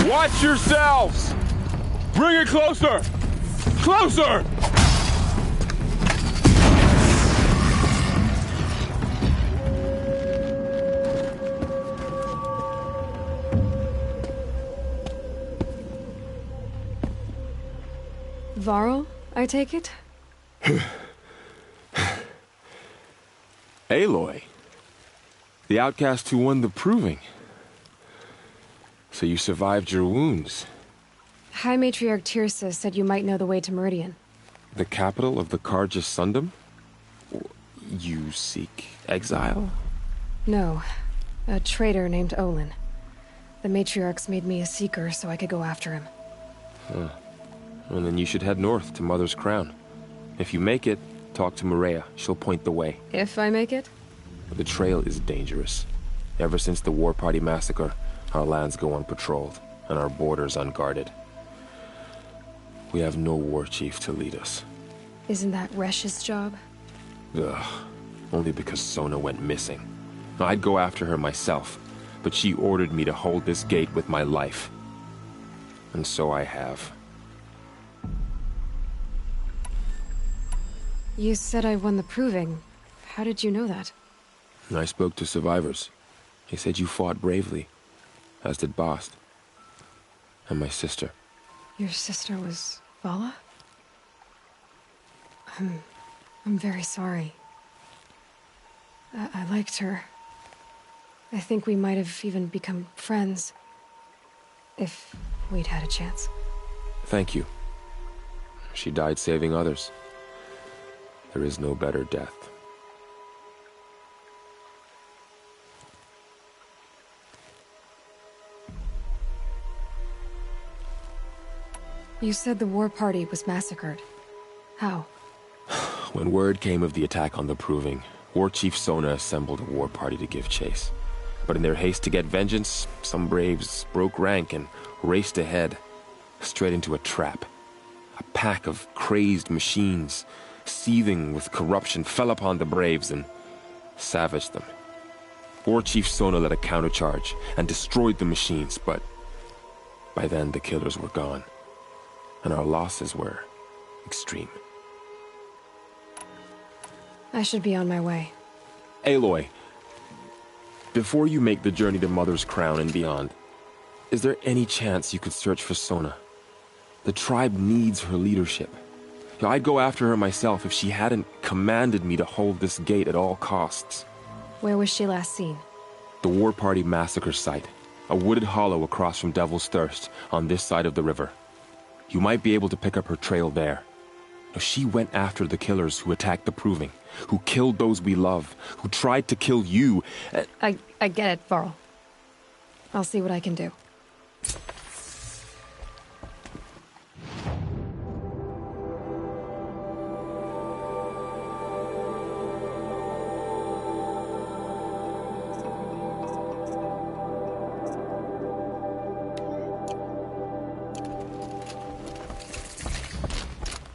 Watch yourselves! Bring it closer! Closer! Varl, I take it? Aloy. The outcast who won the proving. So you survived your wounds. High Matriarch Tirsa said you might know the way to Meridian. The capital of the Carja Sundom? You seek exile? No. A traitor named Olin. The Matriarchs made me a seeker so I could go after him. Huh. And then you should head north to Mother's Crown. If you make it, talk to Maria. She'll point the way. If I make it? The trail is dangerous. Ever since the War Party massacre, our lands go unpatrolled, and our borders unguarded. We have no war chief to lead us. Isn't that Resh's job? Ugh. Only because Sona went missing. I'd go after her myself, but she ordered me to hold this gate with my life. And so I have. You said I won the proving. How did you know that? I spoke to survivors. They said you fought bravely, as did Bast. And my sister. Your sister was Vala? I'm very sorry. I liked her. I think we might have even become friends. If we'd had a chance. Thank you. She died saving others. There is no better death. You said the war party was massacred. How? When word came of the attack on the Proving, War Chief Sona assembled a war party to give chase. But in their haste to get vengeance, some braves broke rank and raced ahead, straight into a trap. A pack of crazed machines, seething with corruption, fell upon the braves and savaged them. War Chief Sona led a countercharge and destroyed the machines, but by then the killers were gone, and our losses were extreme. I should be on my way. Aloy, before you make the journey to Mother's Crown and beyond, is there any chance you could search for Sona? The tribe needs her leadership. I'd go after her myself if she hadn't commanded me to hold this gate at all costs. Where was she last seen? The War Party massacre site, a wooded hollow across from Devil's Thirst, on this side of the river. You might be able to pick up her trail there. She went after the killers who attacked the Proving, who killed those we love, who tried to kill you. I get it, Varl. I'll see what I can do.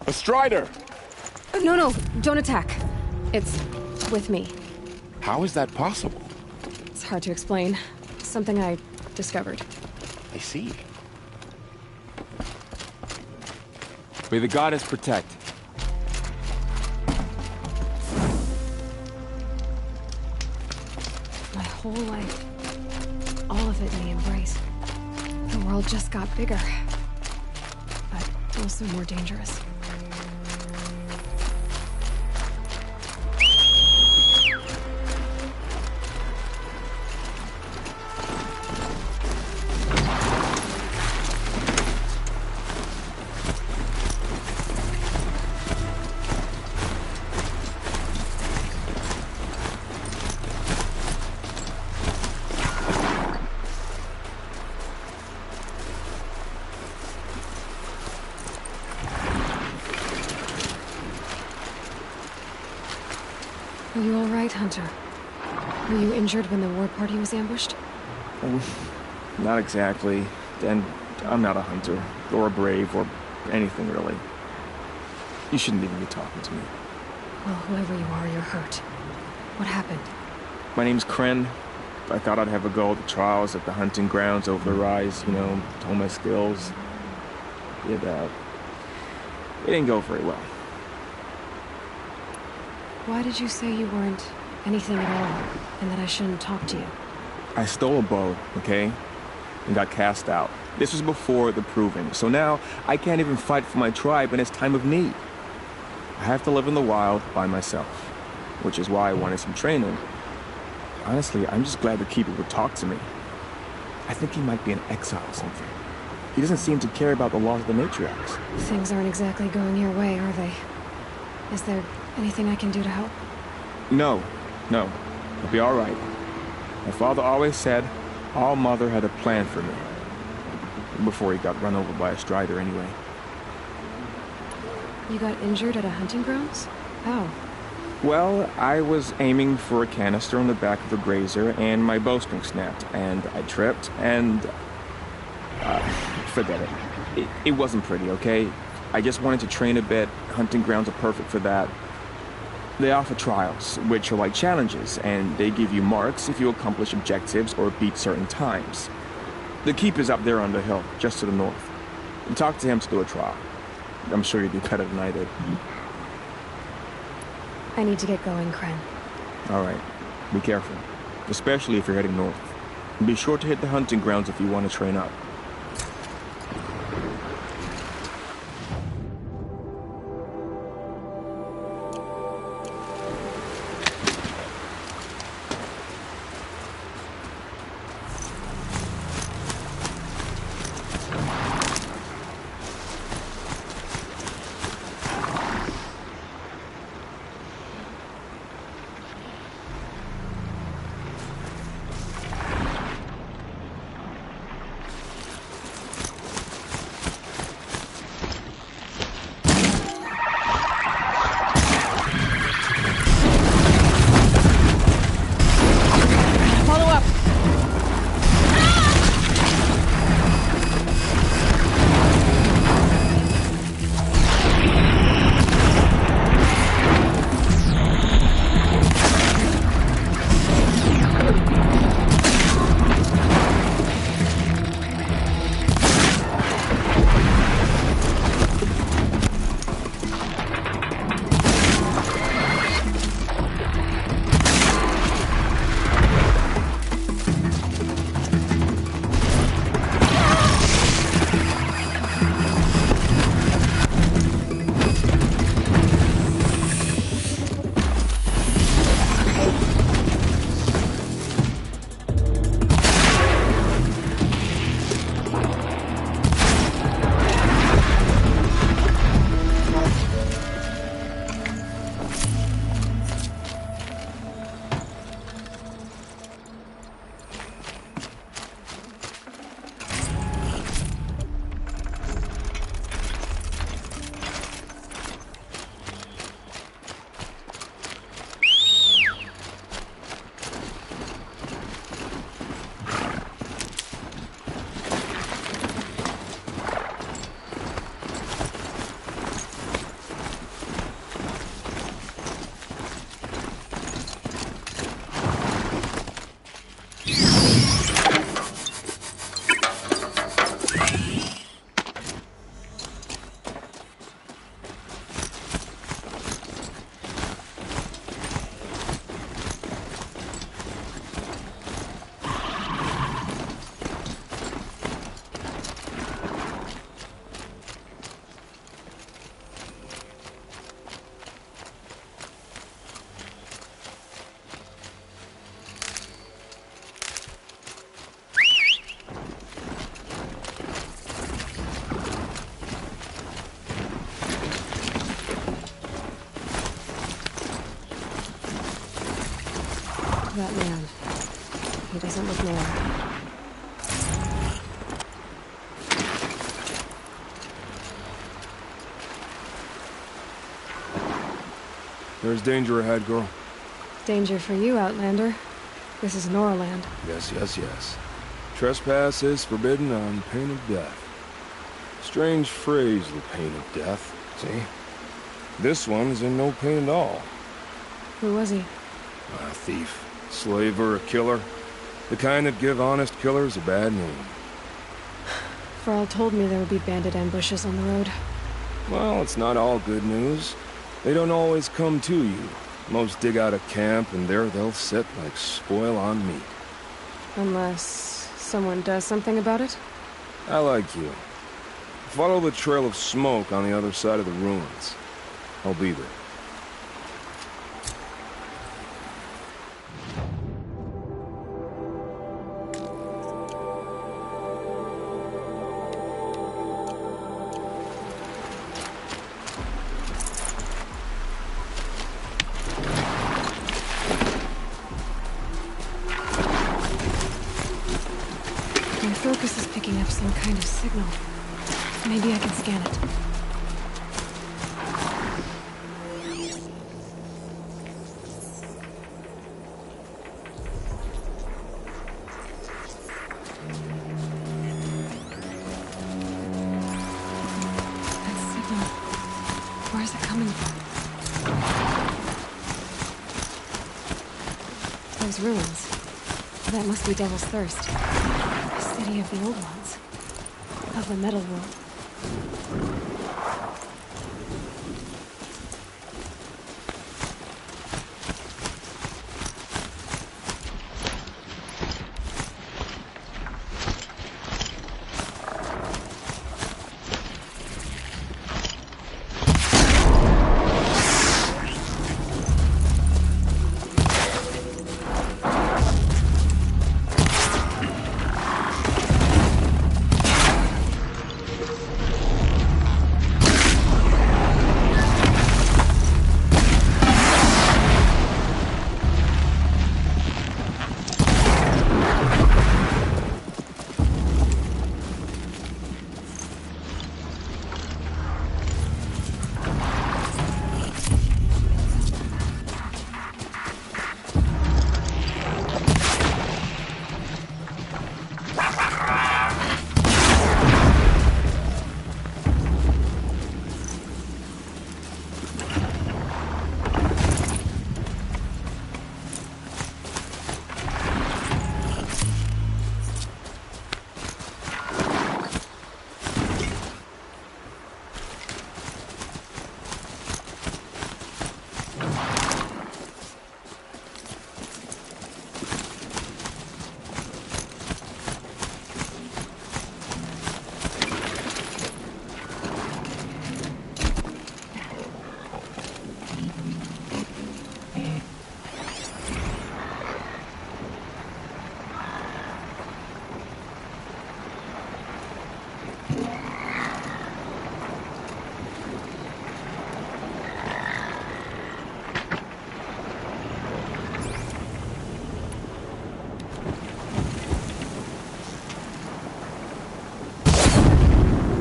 A Strider! No, don't attack. It's with me. How is that possible? It's hard to explain. Something I discovered. I see. May the goddess protect. My whole life. All of it in the embrace. The world just got bigger. But also more dangerous. Are you all right, Hunter? Were you injured when the war party was ambushed? Not exactly. And I'm not a hunter, or a brave, or anything really. You shouldn't even be talking to me. Well, whoever you are, you're hurt. What happened? My name's Kren. I thought I'd have a go at the trials at the hunting grounds over the rise, you know, hone my skills. It didn't go very well. Why did you say you weren't anything at all, and that I shouldn't talk to you? I stole a bow, okay? And got cast out. This was before the proving, so now I can't even fight for my tribe in its time of need. I have to live in the wild by myself, which is why I wanted some training. Honestly, I'm just glad the Keeper would talk to me. I think he might be in exile or something. He doesn't seem to care about the laws of the matriarchs. Things aren't exactly going your way, are they? Is there anything I can do to help? No. I'll be all right. My father always said All Mother had a plan for me. Before he got run over by a strider, anyway. You got injured at a hunting grounds? How? Well, I was aiming for a canister on the back of a grazer, and my bowstring snapped, and I tripped, and... forget it. It wasn't pretty, okay? I just wanted to train a bit. Hunting grounds are perfect for that. They offer trials, which are like challenges, and they give you marks if you accomplish objectives or beat certain times. The Keeper's up there on the hill, just to the north. You talk to him to do a trial. I'm sure you'd do better than I did. I need to get going, Kren. All right. Be careful. Especially if you're heading north. And be sure to hit the hunting grounds if you want to train up. That man. He doesn't look normal. There's danger ahead, girl. Danger for you, Outlander. This is Norland. Yes. Trespass is forbidden on pain of death. Strange phrase, the pain of death. See? This one's in no pain at all. Who was he? A thief. Slaver, a killer. The kind that give honest killers a bad name. Varl told me there would be bandit ambushes on the road. Well, it's not all good news. They don't always come to you. Most dig out a camp, and there they'll sit like spoil on meat. Unless someone does something about it? I like you. Follow the trail of smoke on the other side of the ruins. I'll be there. My focus is picking up some kind of signal. Maybe I can scan it. That signal. Where is it coming from? Those ruins. That must be Devil's Thirst. The city of the old ones. Of the metal world.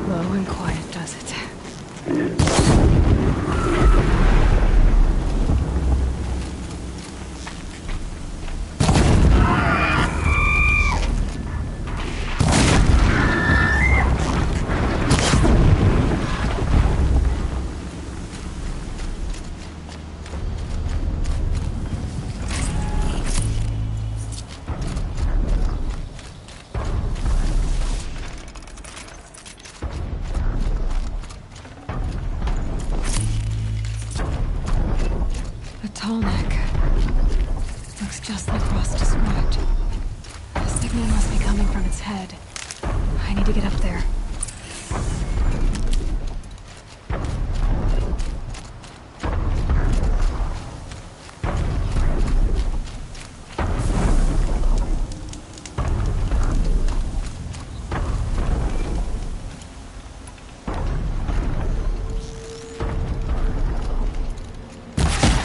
Low and quiet does it. Tall neck. Looks just like Ross described. The signal must be coming from its head. I need to get up there.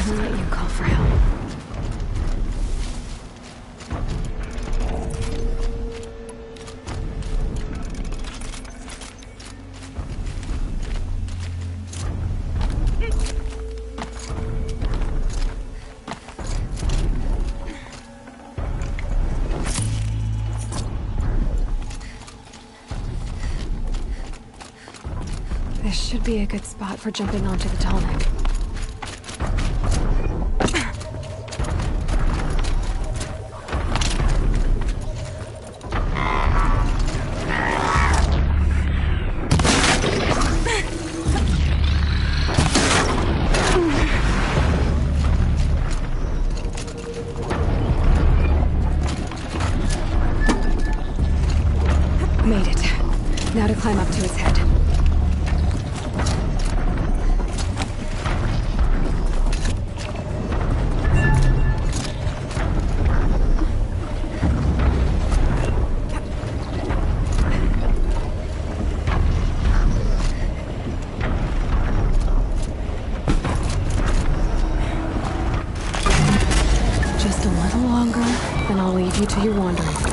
I'll let you call for help. This should be a good spot for jumping onto the tall neck. Made it. Now to climb up to its head. Just a little longer, then I'll leave you to your wanderings.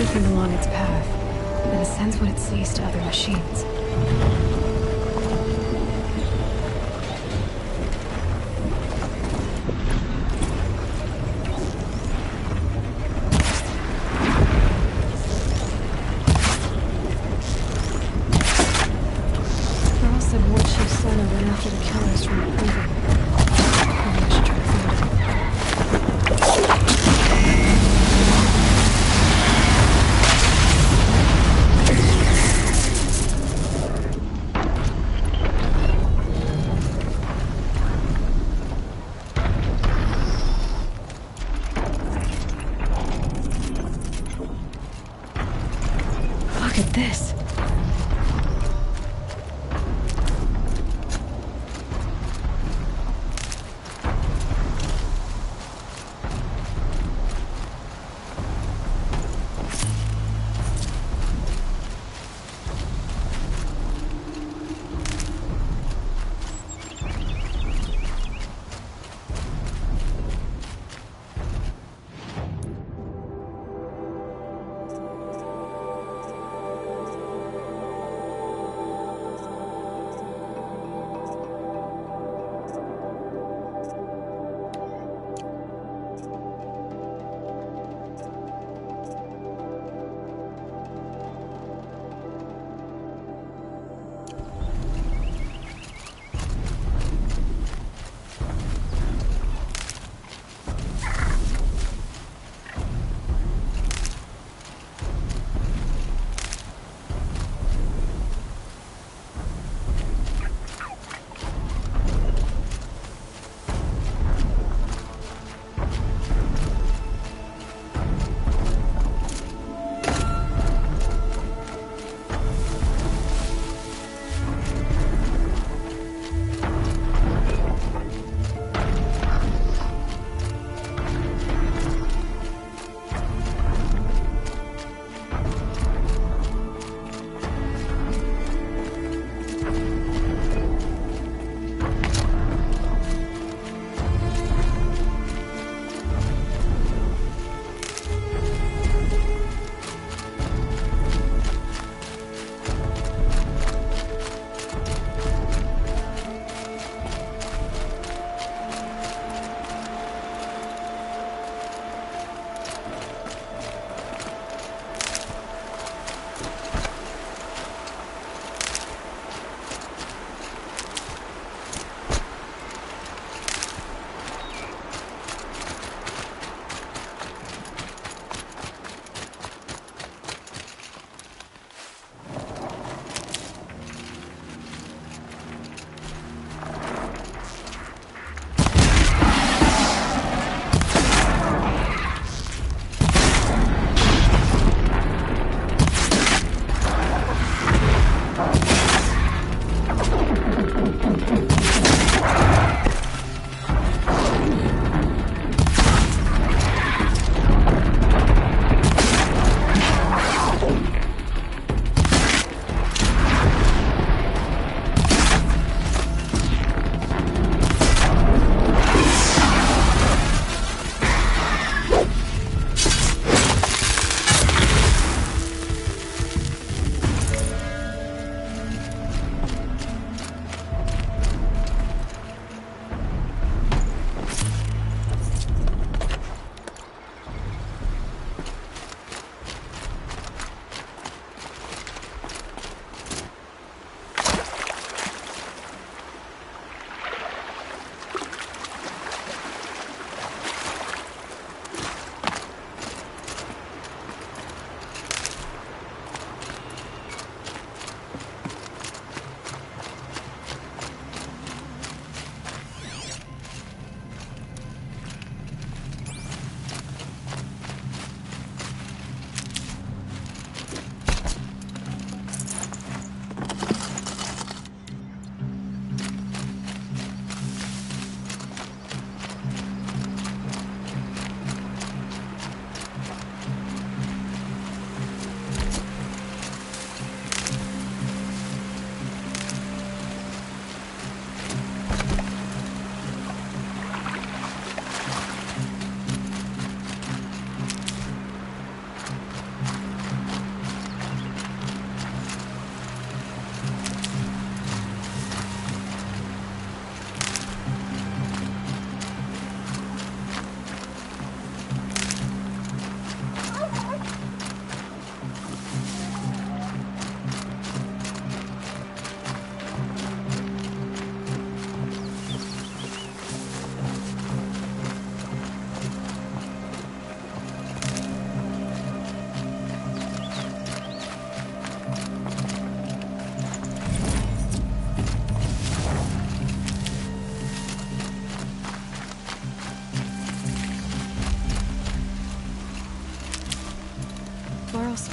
Everything along its path, and it sends what it sees to other machines. Earl said War Chief Sona went after the killers from the Proving. Maybe I should try to find him. Look at this.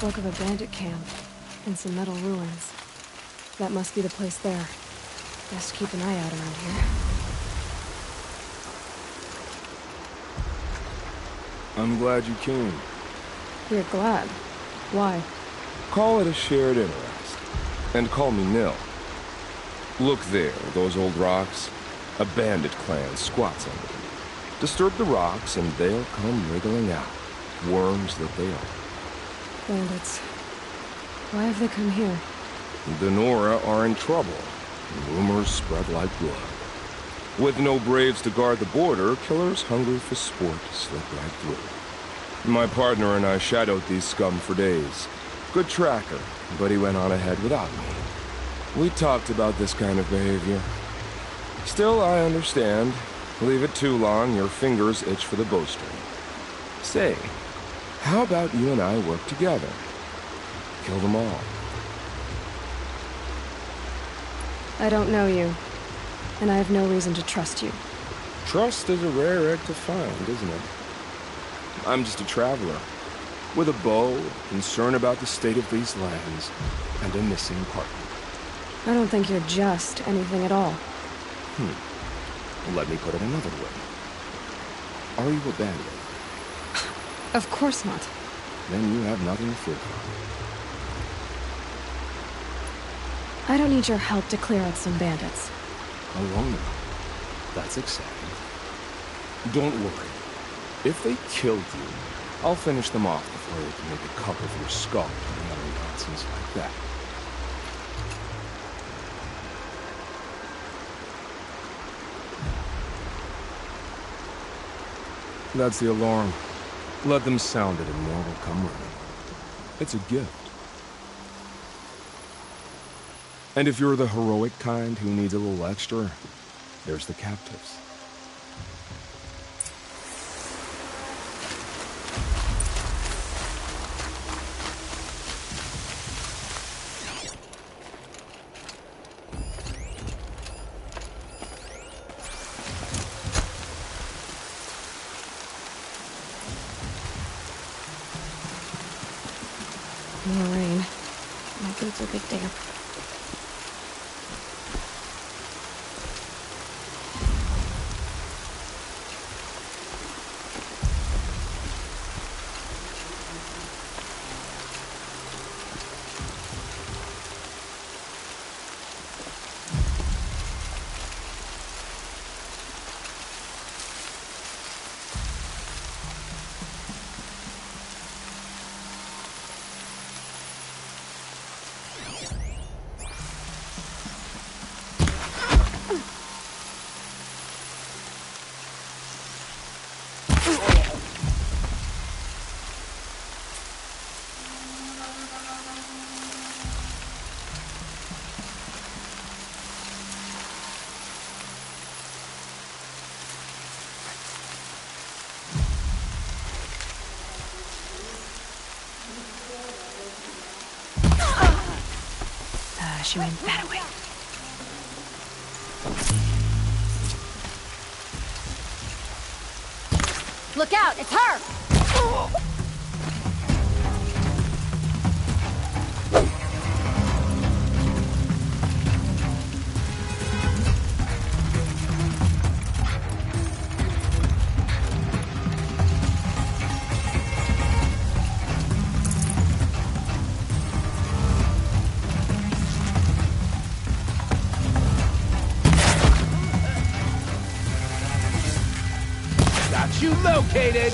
spoke of a bandit camp and some metal ruins. That must be the place there. Best keep an eye out around here. I'm glad you came. You're glad. Why? Call it a shared interest. And call me Nil. Look there, those old rocks. A bandit clan squats under them. Disturb the rocks and they'll come wriggling out. Worms that they are. Bandits. Why have they come here? The Nora are in trouble. Rumors spread like blood. With no braves to guard the border, killers hungry for sport slip right through. My partner and I shadowed these scum for days. Good tracker, but he went on ahead without me. We talked about this kind of behavior. Still, I understand. Leave it too long, your fingers itch for the bowstring. Say, how about you and I work together? Kill them all. I don't know you, and I have no reason to trust you. Trust is a rare egg to find, isn't it? I'm just a traveler, with a bow, concern about the state of these lands, and a missing partner. I don't think you're just anything at all. Let me put it another way. Are you a bandit? Of course not. Then you have nothing to fear from. I don't need your help to clear out some bandits. Alone now. That's exciting. Don't worry. If they killed you, I'll finish them off before they can make a cup of your skull and other nonsense like that. That's the alarm. Let them sound it and more will come running. It's a gift. And if you're the heroic kind who needs a little extra, there's the captives. More rain. My boots will get damp. She went that way. Look out, it's her! Got you located!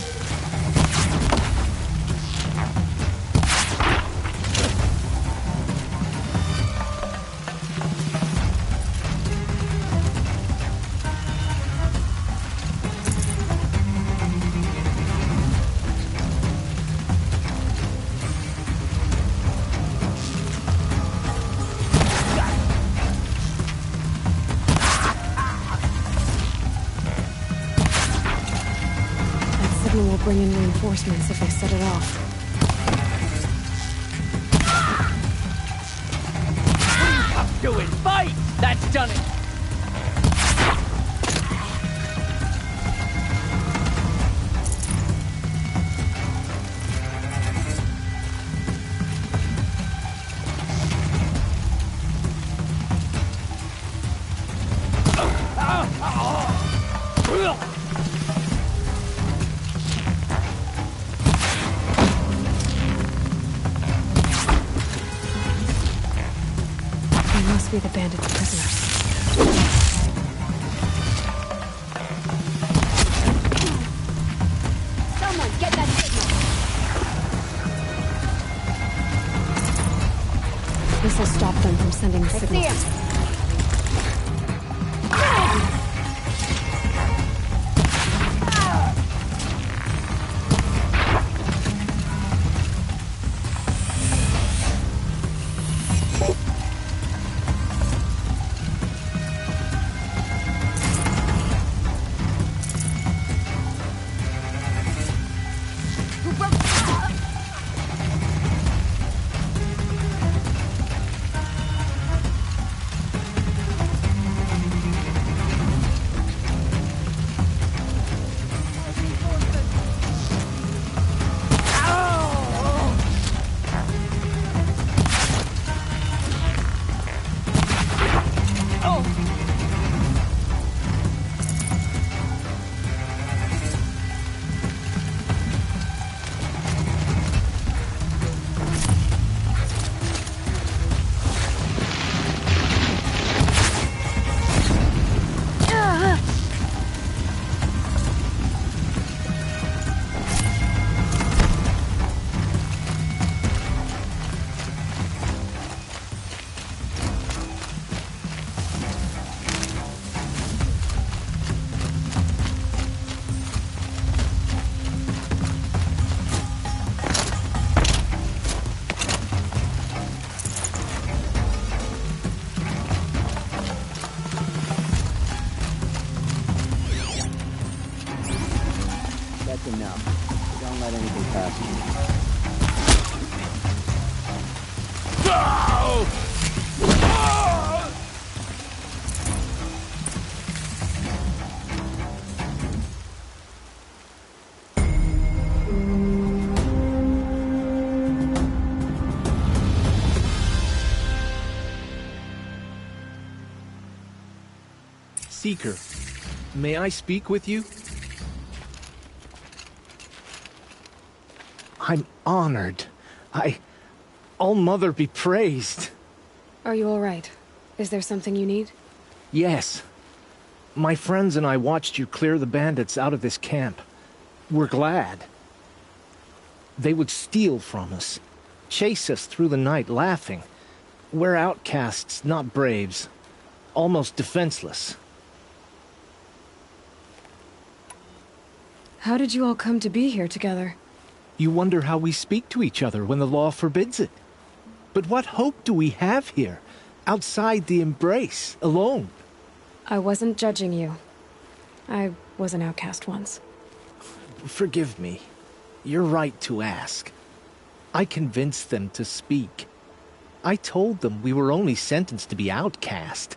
We'll bring in reinforcements if they set it off. Doing fight! That's done it! must be the bandits' prisoners. Someone get that signal! This'll stop them from sending the I see signal. him! That's enough. Don't let anything pass you. Seeker, may I speak with you? I'm honored. All-Mother be praised. Are you alright? Is there something you need? Yes. My friends and I watched you clear the bandits out of this camp. We're glad. They would steal from us, chase us through the night laughing. We're outcasts, not braves. Almost defenseless. How did you all come to be here together? You wonder how we speak to each other when the law forbids it. But what hope do we have here, outside the embrace, alone? I wasn't judging you. I was an outcast once. Forgive me. You're right to ask. I convinced them to speak. I told them we were only sentenced to be outcast,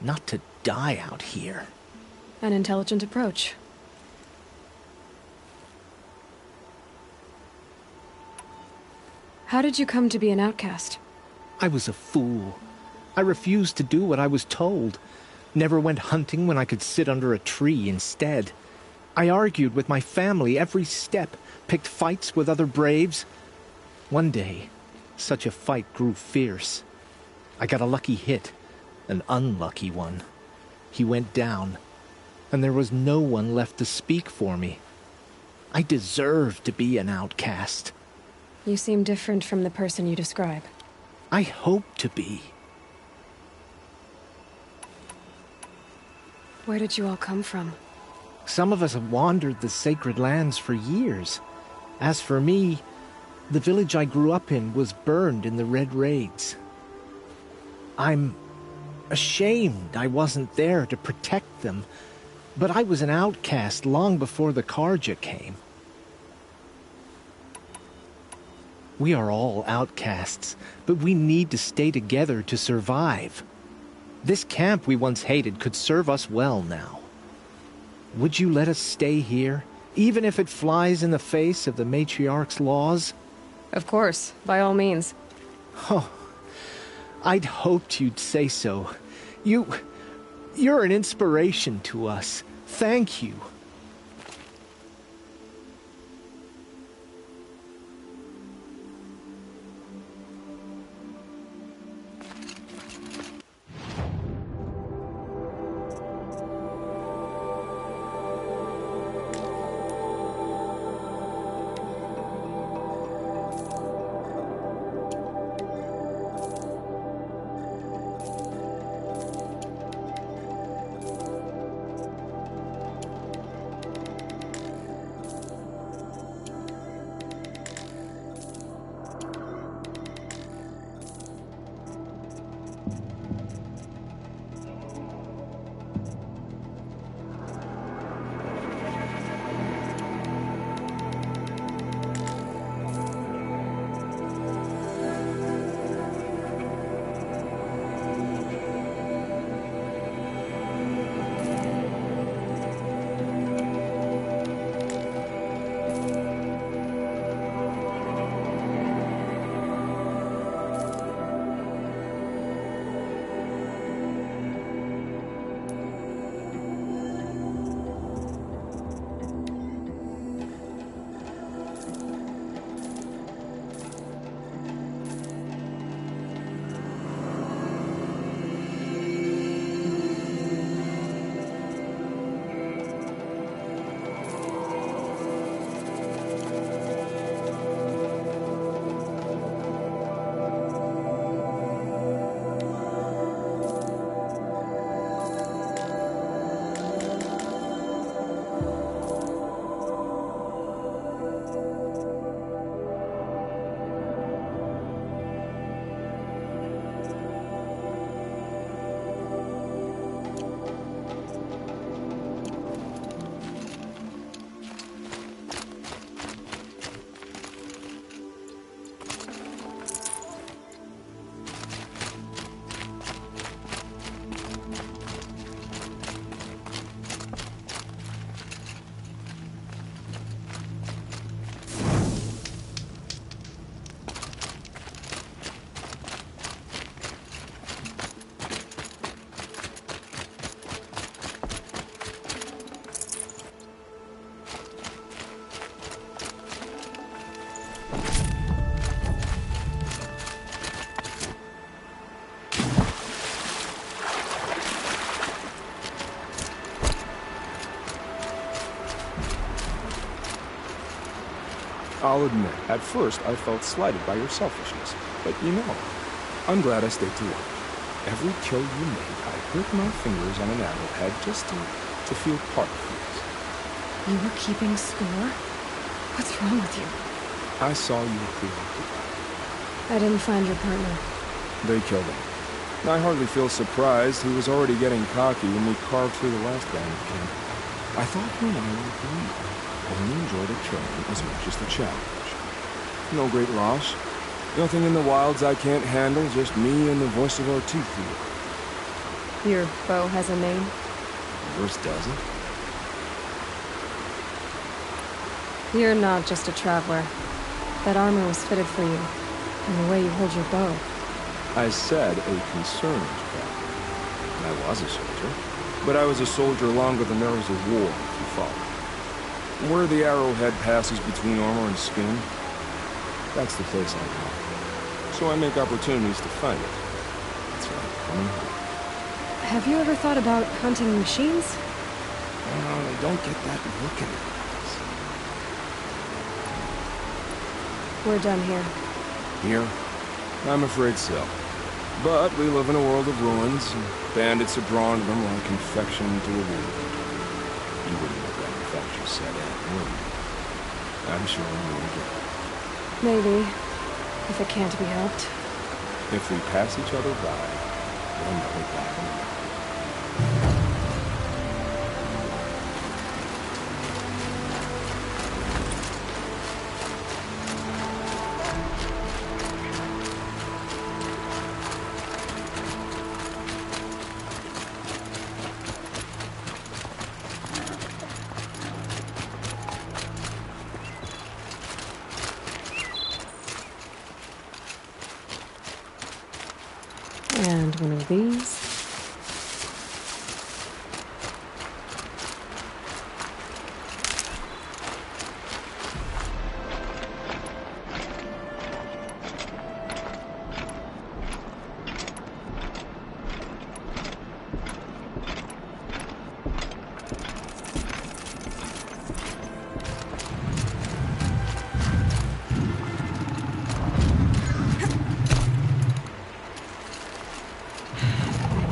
not to die out here. An intelligent approach. How did you come to be an outcast? I was a fool. I refused to do what I was told. Never went hunting when I could sit under a tree instead. I argued with my family every step, picked fights with other braves. One day, such a fight grew fierce. I got a lucky hit, an unlucky one. He went down, and there was no one left to speak for me. I deserved to be an outcast. You seem different from the person you describe. I hope to be. Where did you all come from? Some of us have wandered the sacred lands for years. As for me, the village I grew up in was burned in the Red Raids. I'm ashamed I wasn't there to protect them, but I was an outcast long before the Carja came. We are all outcasts, but we need to stay together to survive. This camp we once hated could serve us well now. Would you let us stay here, even if it flies in the face of the Matriarch's laws? Of course, by all means. Oh, I'd hoped you'd say so. You're an inspiration to us. Thank you. I'll admit, at first I felt slighted by your selfishness. But you know, I'm glad I stayed to watch. Every kill you made, I gripped my fingers on an arrowhead just to feel part of things. You were keeping score? What's wrong with you? I saw you preoccupied. I didn't find your partner. They killed him. I hardly feel surprised. He was already getting cocky when we carved through the last line of camp. I thought you and I would agree. Only enjoy the killing as much as the challenge. No great loss. Nothing in the wilds I can't handle, just me and the voice of our teeth here. Your bow has a name? Yours doesn't? You're not just a traveler. That armor was fitted for you, and the way you hold your bow. I said a concerned traveler. I was a soldier, but I was a soldier longer than there was a war, if you follow. Where the arrowhead passes between armor and skin, that's the place I go. So I make opportunities to find it. It's like coming home. Have you ever thought about hunting machines? I don't get that look in your eyes. We're done here. Here? I'm afraid so. But we live in a world of ruins, and bandits are drawn to them like infection to a wound. You wouldn't let that infection set in, would you? I'm sure you would again. Maybe, if it can't be helped. If we pass each other by, we'll know it back in a minute. And one of these.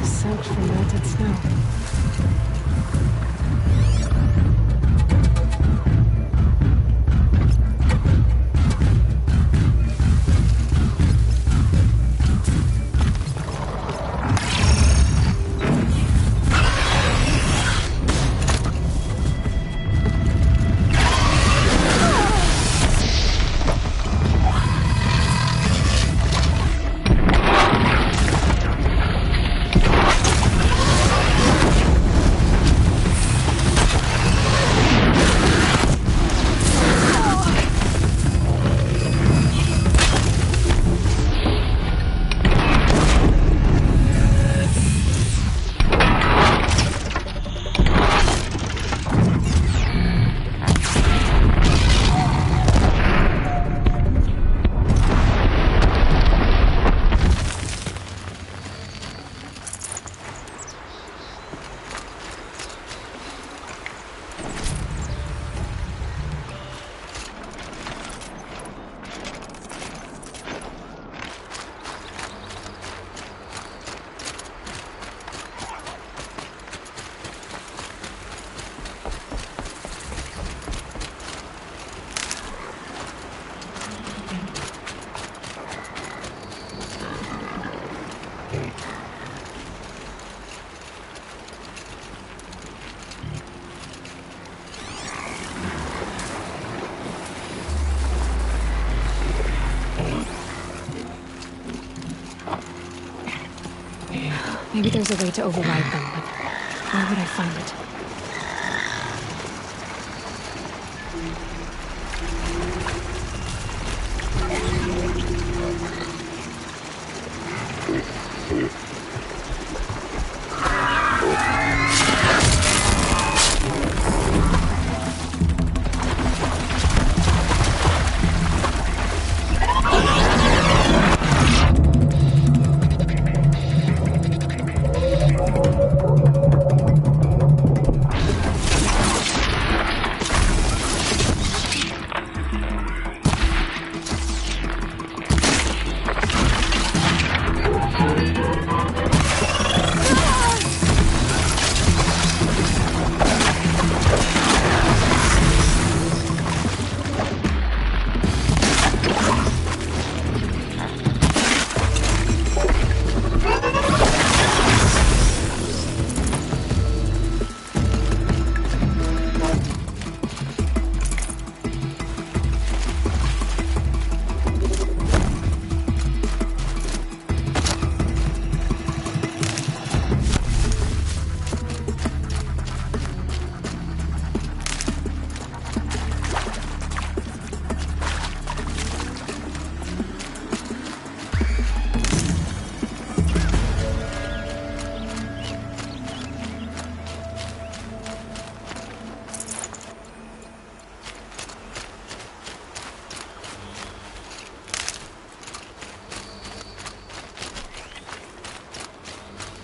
Soaked from melted snow. Maybe there's a way to override them, but where would I find it?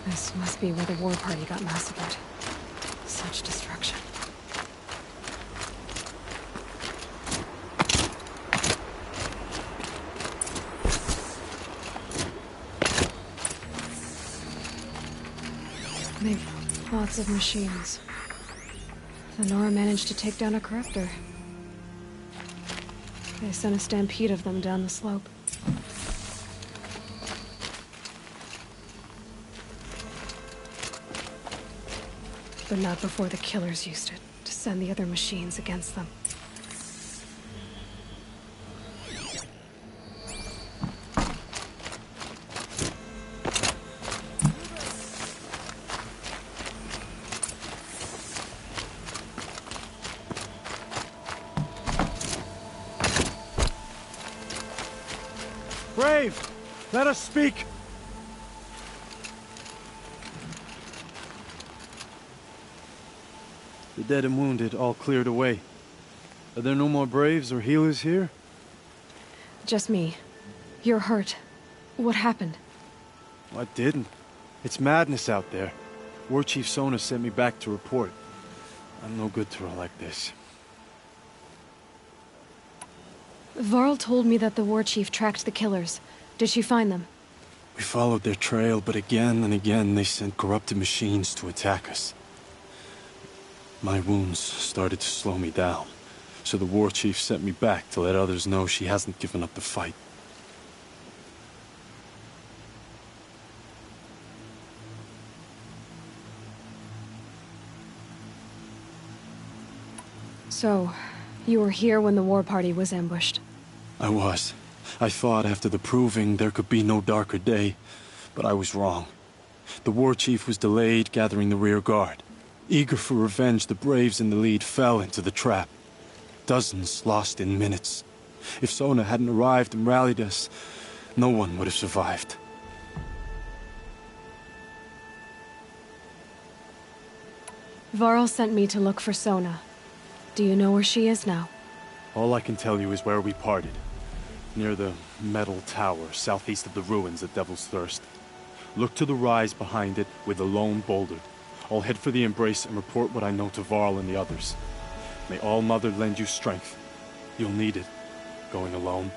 This must be where the war party got massacred. Such destruction. They've lots of machines. Thenora managed to take down a corruptor. They sent a stampede of them down the slope. But not before the killers used it to send the other machines against them. Brave! Let us speak! The dead and wounded all cleared away. Are there no more Braves or healers here? Just me. You're hurt. What happened? I didn't. It's madness out there. War Chief Sona sent me back to report. I'm no good to her like this. Varl told me that the war chief tracked the killers. Did she find them? We followed their trail, but again and again they sent corrupted machines to attack us. My wounds started to slow me down, so the war chief sent me back to let others know she hasn't given up the fight. So, you were here when the war party was ambushed? I was. I thought after the proving there could be no darker day, but I was wrong. The war chief was delayed gathering the rear guard. Eager for revenge, the Braves in the lead fell into the trap. Dozens lost in minutes. If Sona hadn't arrived and rallied us, no one would have survived. Varl sent me to look for Sona. Do you know where she is now? All I can tell you is where we parted. Near the metal tower, southeast of the ruins at Devil's Thirst. Look to the rise behind it with a lone boulder. I'll head for the Embrace and report what I know to Varl and the others. May All-Mother lend you strength. You'll need it, going alone.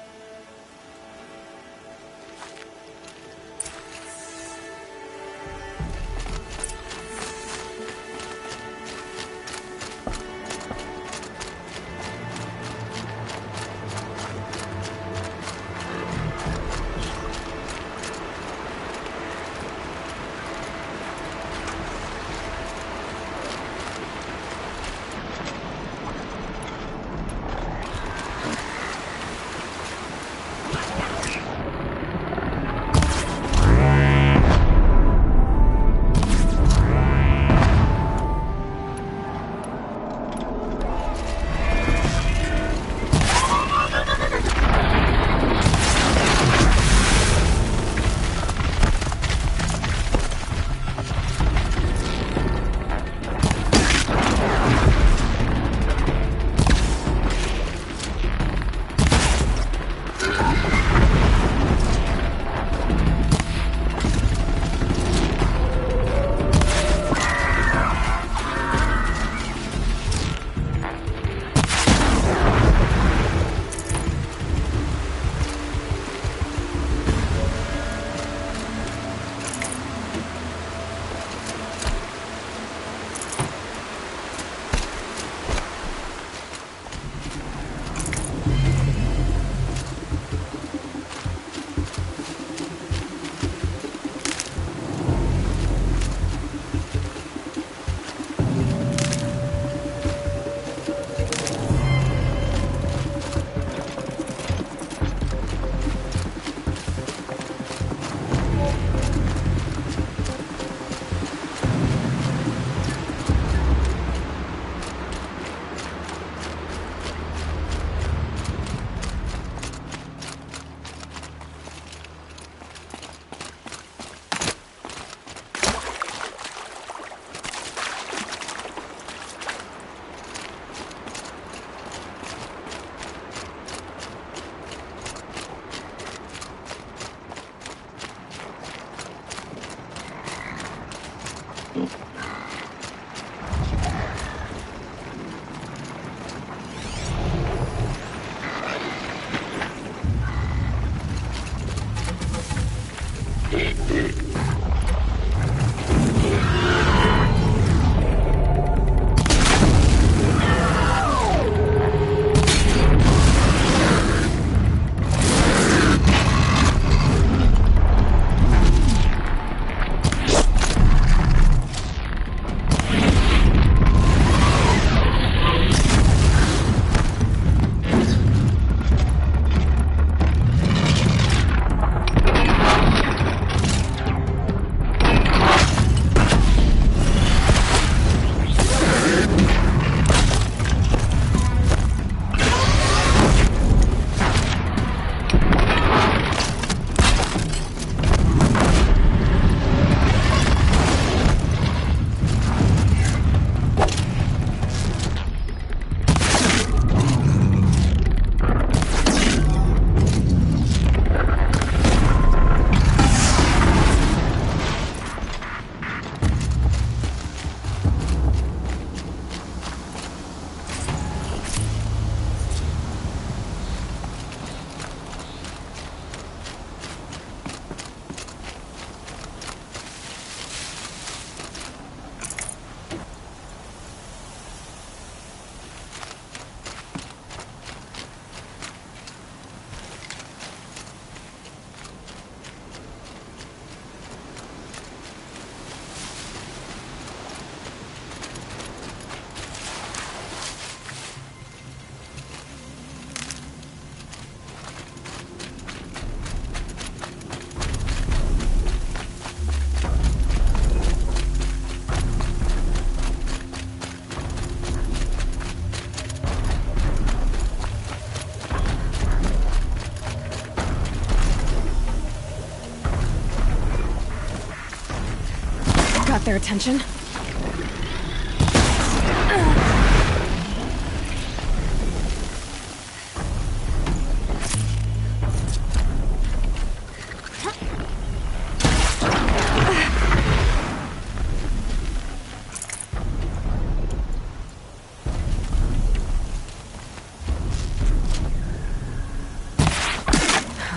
Got their attention.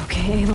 Okay.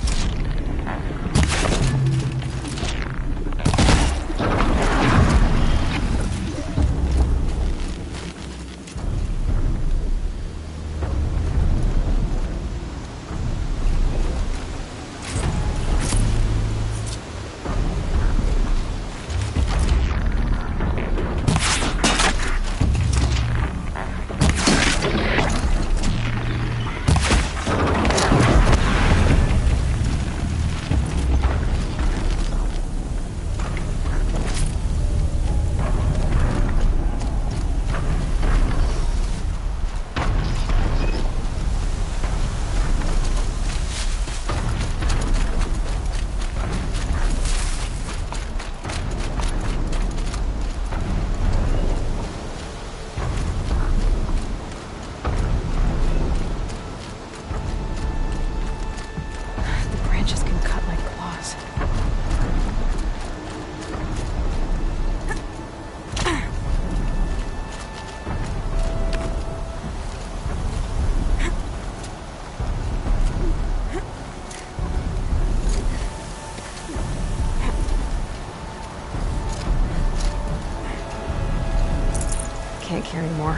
Can't carry more.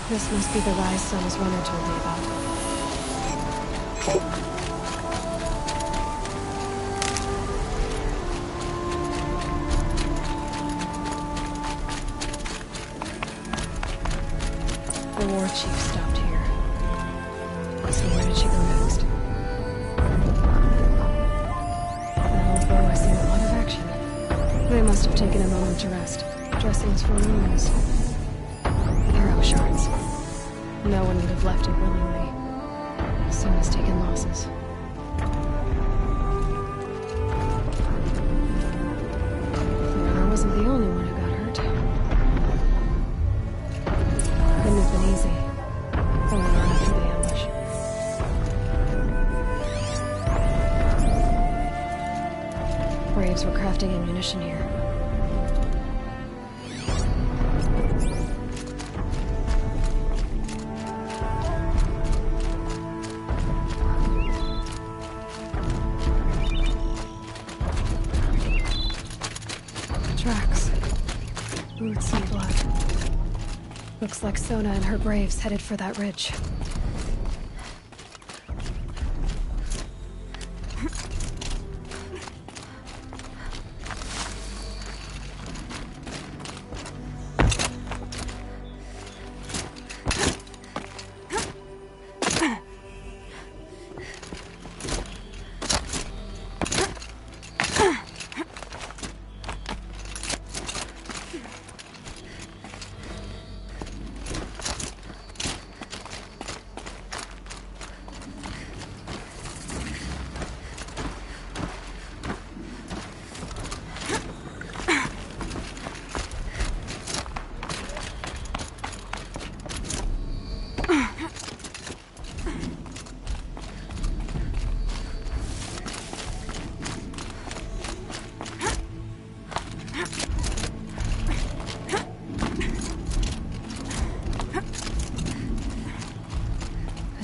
This must be the rise Sonna's runner told me about. The war chief stopped here. So where did she go next? The whole such a rest. Dressings for wounds. Hero shards. No one would have left it willingly. Sona's taken losses. I wasn't the only one who got hurt. Couldn't have been easy. Pulling on through the ambush. Braves were crafting ammunition here. Tracks. Boots and blood. Looks like Sona and her braves headed for that ridge.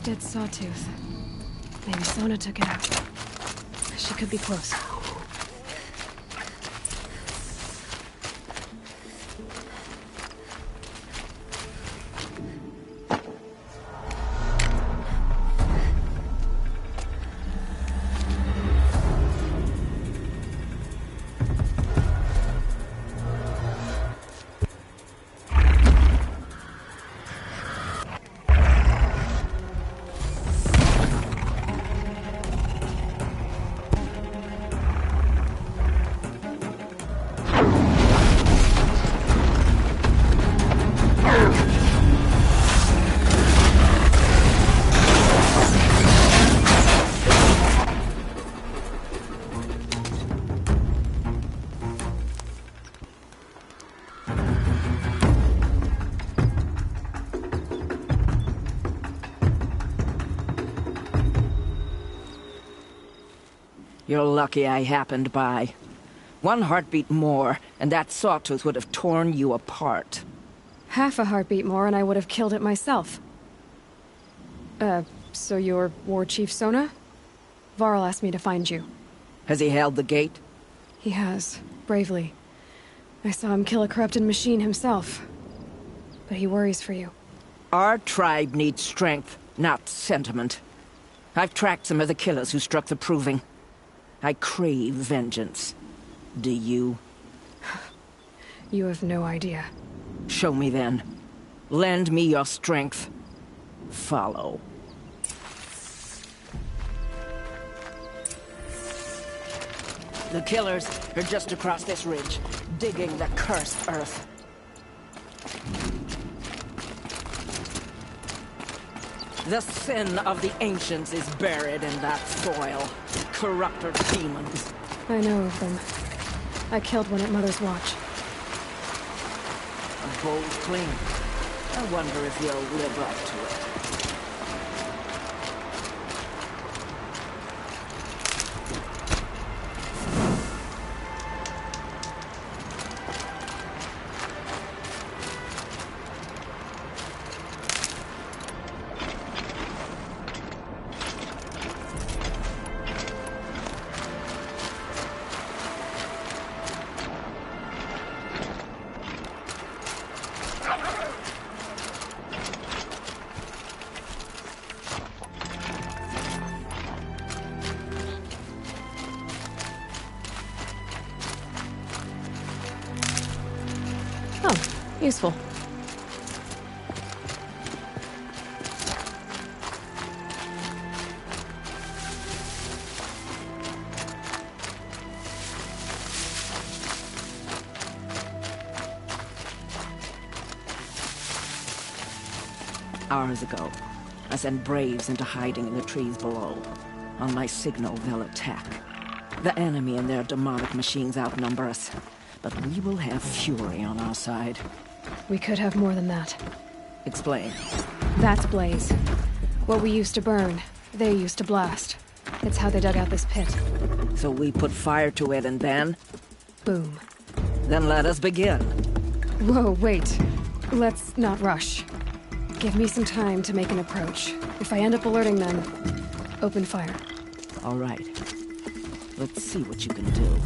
Dead sawtooth. Maybe Sona took it out. She could be close. You're lucky I happened by. One heartbeat more, and that sawtooth would have torn you apart. Half a heartbeat more and I would have killed it myself. So you're War Chief Sona? Varl asked me to find you. Has he held the gate? He has, bravely. I saw him kill a corrupted machine himself. But he worries for you. Our tribe needs strength, not sentiment. I've tracked some of the killers who struck the Proving. I crave vengeance. Do you? You have no idea. Show me then. Lend me your strength. Follow. The killers are just across this ridge, digging the cursed earth. The sin of the ancients is buried in that soil. Corrupter demons. I know of them. I killed one at Mother's Watch. A bold claim. I wonder if you'll live up to it. Useful. Hours ago, I sent Braves into hiding in the trees below. On my signal, they'll attack. The enemy and their demonic machines outnumber us, but we will have fury on our side. We could have more than that. Explain. That's Blaze. What we used to burn, they used to blast. It's how they dug out this pit. So we put fire to it and then? Boom. Then let us begin. Whoa, wait. Let's not rush. Give me some time to make an approach. If I end up alerting them, open fire. All right. Let's see what you can do.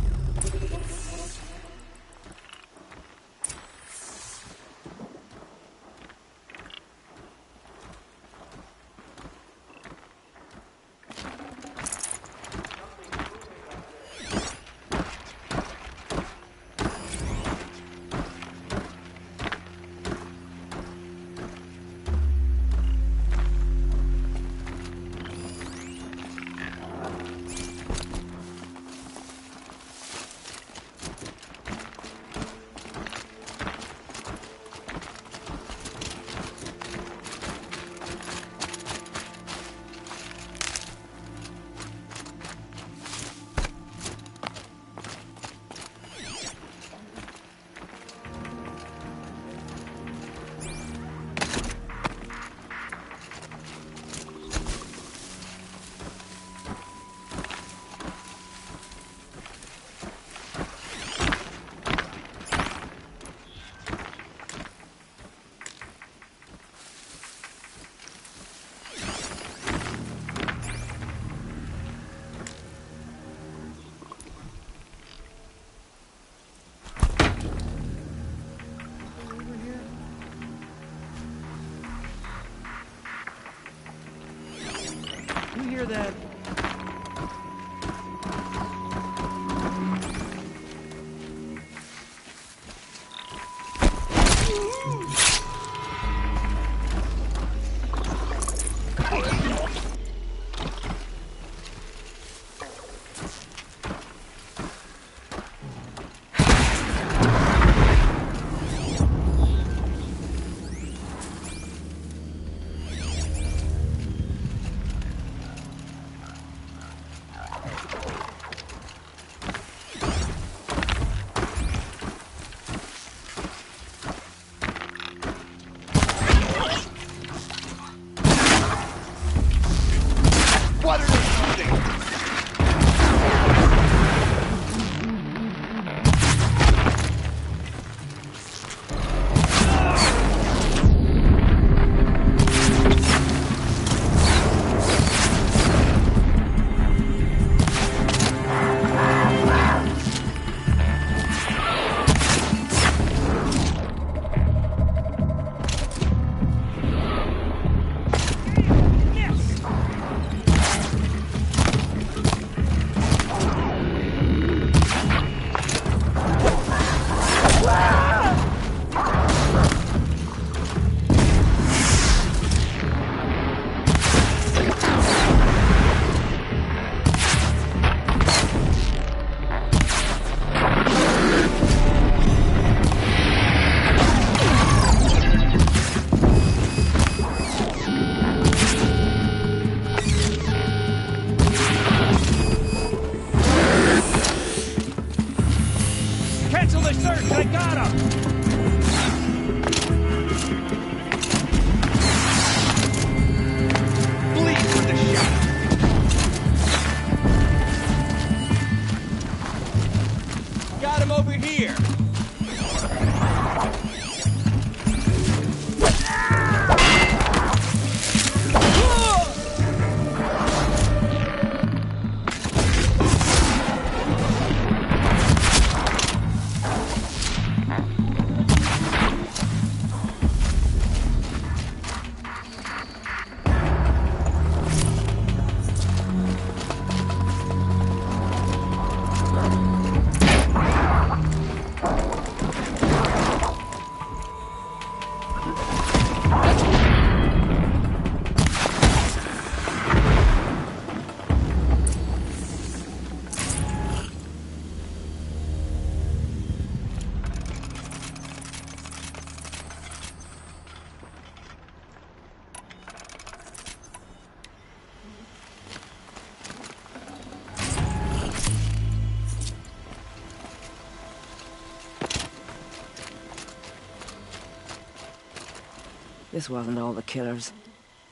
This wasn't all the killers.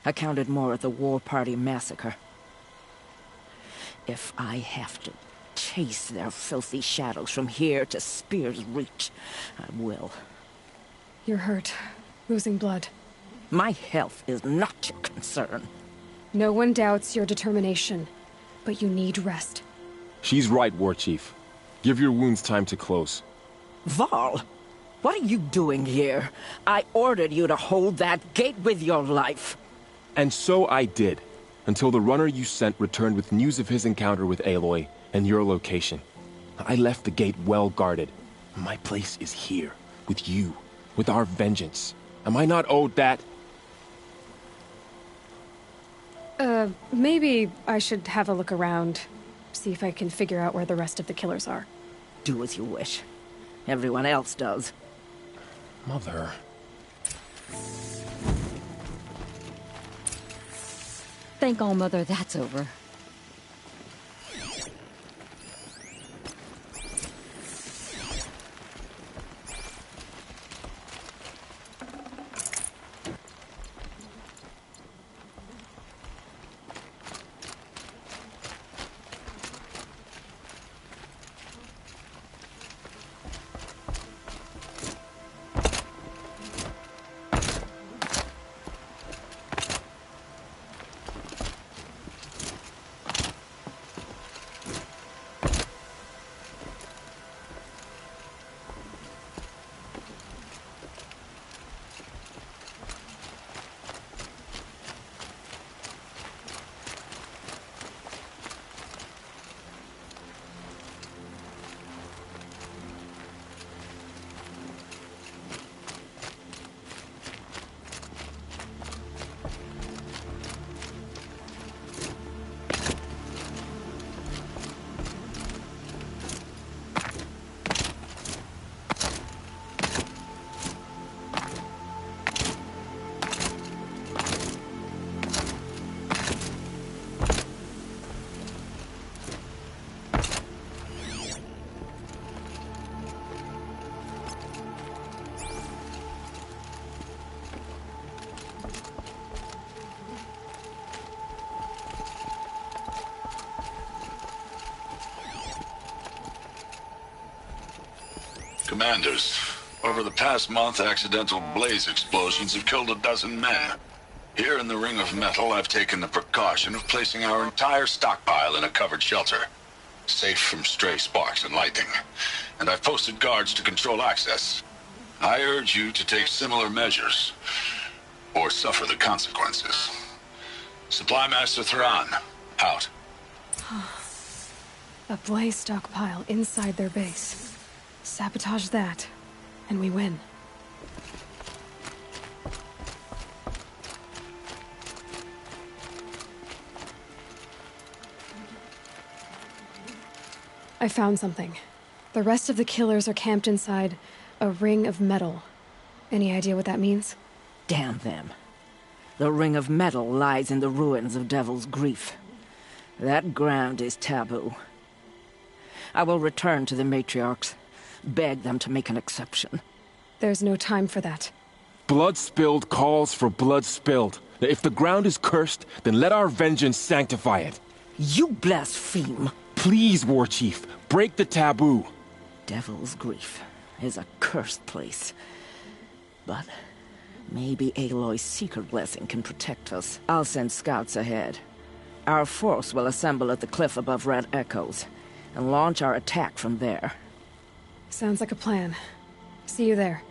I counted more at the War Party massacre. If I have to chase their filthy shadows from here to Spear's Reach, I will. You're hurt. Losing blood. My health is not your concern. No one doubts your determination, but you need rest. She's right, War Chief. Give your wounds time to close. Varl, what are you doing here? I ordered you to hold that gate with your life. And so I did, until the runner you sent returned with news of his encounter with Aloy and your location. I left the gate well guarded. My place is here, with you, with our vengeance. Am I not owed that? Maybe I should have a look around. See if I can figure out where the rest of the killers are. Do as you wish. Everyone else does. Mother... Thank All-Mother that's over. Commanders, over the past month, accidental blaze explosions have killed 12 men. Here in the Ring of Metal, I've taken the precaution of placing our entire stockpile in a covered shelter, safe from stray sparks and lightning. And I've posted guards to control access. I urge you to take similar measures, or suffer the consequences. Supply Master Thran, out. A blaze stockpile inside their base. Sabotage that, and we win. I found something. The rest of the killers are camped inside a ring of metal. Any idea what that means? Damn them. The Ring of Metal lies in the ruins of Devil's Grief. That ground is taboo. I will return to the matriarchs. Beg them to make an exception. There's no time for that. Blood spilled calls for blood spilled. If the ground is cursed, then let our vengeance sanctify it. You blaspheme! Please, War Chief, break the taboo. Devil's Grief is a cursed place. But maybe Aloy's secret blessing can protect us. I'll send scouts ahead. Our force will assemble at the cliff above Red Echoes, and launch our attack from there. Sounds like a plan. See you there.